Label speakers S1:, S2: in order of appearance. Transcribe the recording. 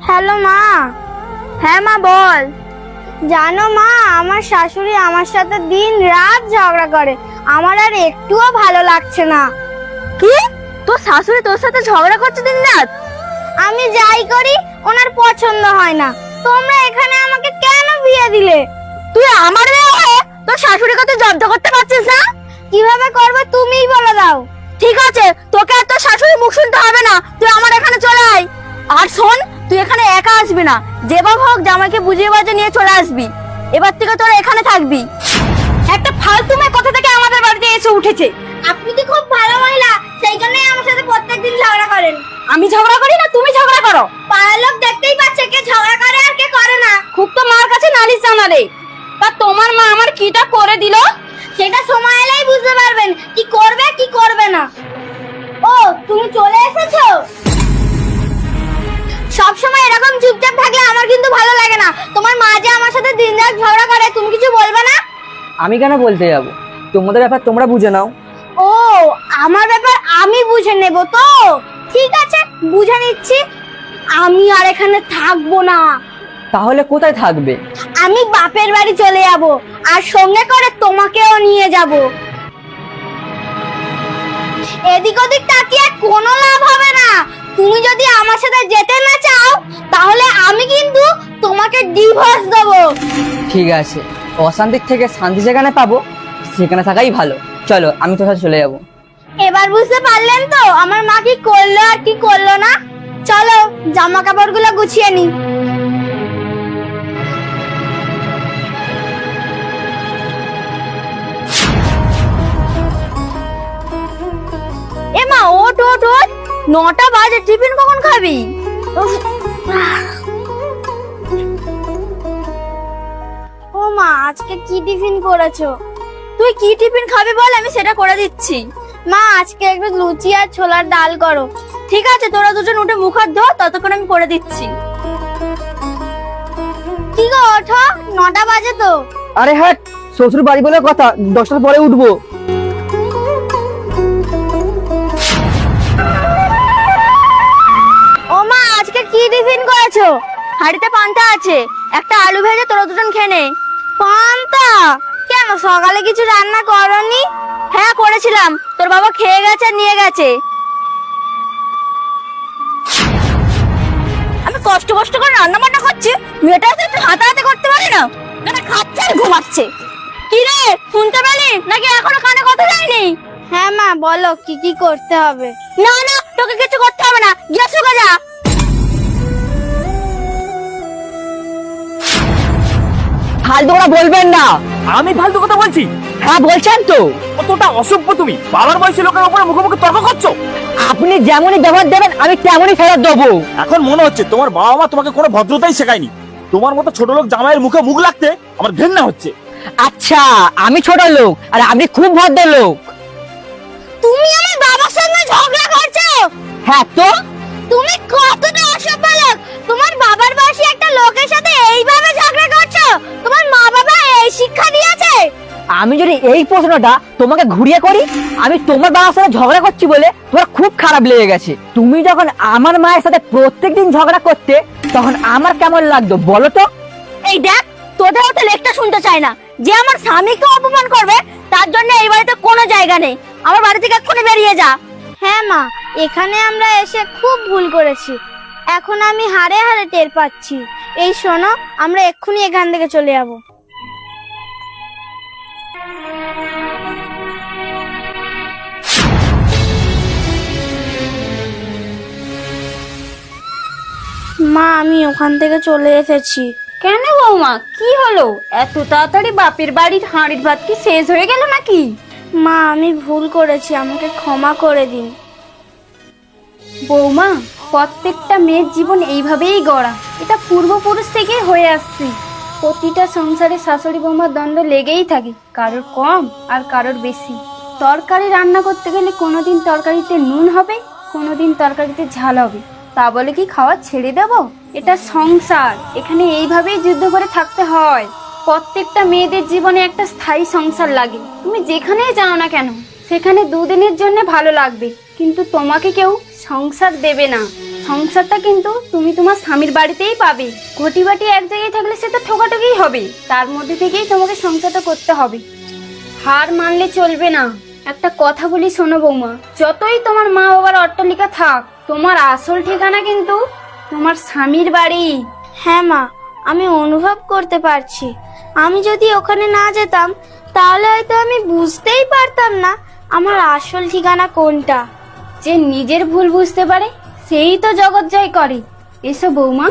S1: Hello মা।
S2: হ্যাঁ মা বল।
S1: জানো মা, আমার শাশুড়ি আমার সাথে দিন রাত ঝগড়া করে, আমার আর একটুও ভালো লাগছে না।
S2: কি? তোর শাশুড়ি তোর সাথে ঝগড়া করছে দিন রাত?
S1: আমি যাই করি ওনার পছন্দ হয় না। তোমরা এখানে আমাকে কেন বিয়ে দিলে?
S2: তুই আমার মেয়ে হয়ে তোর শাশুড়িকে তুই জব্দ করতে পারছিস না?
S1: কিভাবে করবে তুমিই বলে দাও।
S2: ঠিক আছে, তোকে আর তোর শাশুড়ি মুখ শুনতে হবে না, তুই আমার এখানে চলে আয়। আর শোন, তুই এখানে একা আসবি না, যেভাবে হোক জামাইকে বুঝিয়ে বাজিয়ে নিয়ে চলে আসবি। এবার থেকে তোরা এখানে থাকবি। একটা ফালতু মেয়ে কোথা থেকে আমাদের বাড়িতে এসে উঠেছে।
S1: আপনি তো খুব ভালো মহিলা, সেই জন্যই আমার সাথে প্রত্যেকদিন ঝগড়া করেন।
S2: আমি ঝগড়া করি না, তুমি ঝগড়া করো।
S1: পাড়ার লোক দেখতেই পাচ্ছে কে ঝগড়া করে আর কে করে না।
S2: খুব তো মার কাছে নালিশ জানালে। তা তোমার মা আমার কিটা করে দিল?
S1: সেটা সময় এলেই বুঝতে পারবেন কি করবে কি করবে না। ও, তুমি চলে এসেছো? সব সময় এরকম চুপচাপ থাকলে আমার কিন্তু ভালো লাগে না। তোমার মা যে আমার সাথে দিনরাত ঝগড়া করে, তুমি কিছু বলবে না?
S3: আমি কেন বলতে যাব? তোমাদের ব্যাপার তোমরা বুঝে নাও।
S1: ও, আমার ব্যাপার আমি বুঝে নেব তো। ঠিক আছে, বুঝে নিচ্ছি। আমি আর এখানে থাকবো না।
S3: তাহলে কোথায় থাকবে?
S1: আমি বাপের বাড়ি চলে যাব, আর সঙ্গে করে তোমাকেও নিয়ে যাব। এদিক ওদিক তাকিয়ে কোনো লাভ হবে না। তুমি যদি আমার সাথে যেতে না চাও, তাহলে আমি কিন্তু তোমাকে ডিভোর্স দেব।
S3: ঠিক আছে, অশান্তির থেকে শান্তি যেখানে পাবো সেখানে থাকাই ভালো। চলো, আমি তোর সাথে চলে যাবো।
S1: এবার বুঝতে পারলেন তো আমার মা কি করলো আর কি করলো না? চলো জামা কাপড়গুলো গুছিয়ে নি।
S2: এ মা, ওঠ ওঠ ওঠ, 9টা বাজে, টিফিন কখন খাবি?
S1: ও মা, আজকে কি টিফিন করেছো?
S2: তুই কি টিফিন খাবি বল, আমি সেটা করে দিচ্ছি।
S1: মা, আজকে একটু লুচি আর ছোলার ডাল করো।
S2: ঠিক আছে, তোরা দুজন উঠে মুখ হাত ধো, ততক্ষণ আমি করে দিচ্ছি।
S1: কি গো, ওঠো, 9টা বাজে তো।
S3: আরে হ্যাঁ, শ্বশুর বাড়ি বলে কথা, 10টার পরে উঠবো।
S1: ও মা, আজকে কি টিফিন করেছো?
S2: হাড়িতে পান্তা আছে, একটা আলু ভেজে তোরা দুজন খেয়ে নে।
S1: পান্তা? কেন, সকালে কিছু রান্না করনি?
S2: হ্যাঁ করেছিলাম, তোর বাবা খেয়ে গেছে আর নিয়ে গেছে। আমি কষ্ট কষ্ট করে রান্না বান্না করছি, মেয়েটা তো একটু হাতাহাতি করতে পারে না, এটা খাচ্ছে আর ঘুমাচ্ছে। কি রে, শুনতে পেলি নাকি এখনো কানে কথা যায়নি?
S1: হ্যাঁ মা, বলো কি কি করতে হবে।
S2: না না, তোকে কিছু করতে হবে না, গিয়ে শুকা যা।
S3: ফালতু কথা বলবেন না।
S4: আমি ফালতু কথা বলছি?
S3: হ্যাঁ বলছেন তো।
S4: কতটা অসভ্য তুমি, বাবার বয়সী লোকের উপরে মুখোমুখি তর্ক করছো।
S3: আপনি যেমনই ব্যবহার দেবেন আমি তেমনই ফেরত দেবো।
S4: এখন মনে হচ্ছে তোমার বাবা মা তোমাকে কোনো ভদ্রতাই শেখায়নি। তোমার মতো ছোট লোক জামাইয়ের মুখে মুখ লাগতে আমার ঘৃণা হচ্ছে।
S3: আচ্ছা, আমি ছোট লোক আর আপনি খুব ভদ্র লোক।
S1: তুমি আমার বাবার সঙ্গে ঝগড়া করছো?
S3: হ্যাঁ তো।
S1: তুমি কতটা অসভ্য লোক! তোমার বাবার বয়সী একটা লোকের সাথে এইভাবে ঝগড়া করছো? তোমার মা বাবা এই শিক্ষা দিয়েছে?
S3: আমি যদি এই প্রশ্নটা তোমাকে ঘুরিয়ে করি, আমি তোমার বাবার সাথে ঝগড়া করছি বলে তোমার খুব খারাপ লেগে গেছে। তুমি যখন আমার মায়ের সাথে প্রত্যেকদিন ঝগড়া করতে, তখন আমার কেমন লাগতো বলো তো?
S2: এই দেখ, তোদের তো লেখটা শুনতে চাই না। যে আমার স্বামীকে অপমান করবে তার জন্য এই বাড়িতে কোনো জায়গা নেই। আমার বাড়ি থেকে এক্ষুনি বেরিয়ে যা।
S1: হ্যাঁ মা, এখানে আমরা এসে খুব ভুল করেছি। এখন আমি হাড়ে হাড়ে টের পাচ্ছি। এই শোনো, আমরা এক্ষুনি এখান থেকে চলে যাব। মা, আমি ওখান থেকে চলে এসেছি।
S2: কেন বৌমা, কি হলো? এত তাড়াতাড়ি বাপের বাড়ির হাঁড়ির ভাত কি শেষ হয়ে গেল নাকি?
S1: মা, আমি ভুল করেছি, আমাকে ক্ষমা করে দিন।
S2: বৌমা, প্রত্যেকটা মেয়ের জীবন এইভাবেই গড়া, এটা পূর্বপুরুষ থেকেই হয়ে আসছে। প্রতিটা সংসারে শাশুড়ি বৌমার দ্বন্দ্ব লেগেই থাকে, কারোর কম আর কারোর বেশি। তরকারি রান্না করতে গেলে কোনোদিন তরকারিতে নুন হবে, কোনোদিন তরকারিতে ঝাল হবে। তা বলে কি খাওয়া ছেড়ে দেব? এটা সংসার, এখানে এইভাবেই যুদ্ধ করে থাকতে হয়। প্রত্যেকটা মেয়েদের জীবনে একটা স্থায়ী সংসার লাগে। তুমি যেখানেই যাও না কেন, সেখানে দুদিনের জন্য ভালো লাগবে, কিন্তু তোমাকে কেউ সংসার দেবে না। সংসারটা কিন্তু তুমি তোমার স্বামীর বাড়িতেই পাবে। ঘটি বাটি এক জায়গায় থাকলে সেটা ঠোকাঠুকিই হবে, তার মধ্যে থেকেই তোমাকে সংসারটা করতে হবে। হার মানলে চলবে না। একটা কথা বলি শোনো বৌমা, যতই তোমার মা বাবার অট্টালিকা থাক, তোমার আসল ঠিকানা কিন্তু তোমার স্বামীর বাড়ি।
S1: হ্যাঁ মা, আমি অনুভব করতে পারছি। আমি যদি ওখানে না যেতাম তাহলে হয়তো আমি বুঝতেই পারতাম না আমার আসল ঠিকানা কোনটা।
S2: যে নিজের ভুল বুঝতে পারে সেই তো জগৎ জয় করে। এসো বৌমা।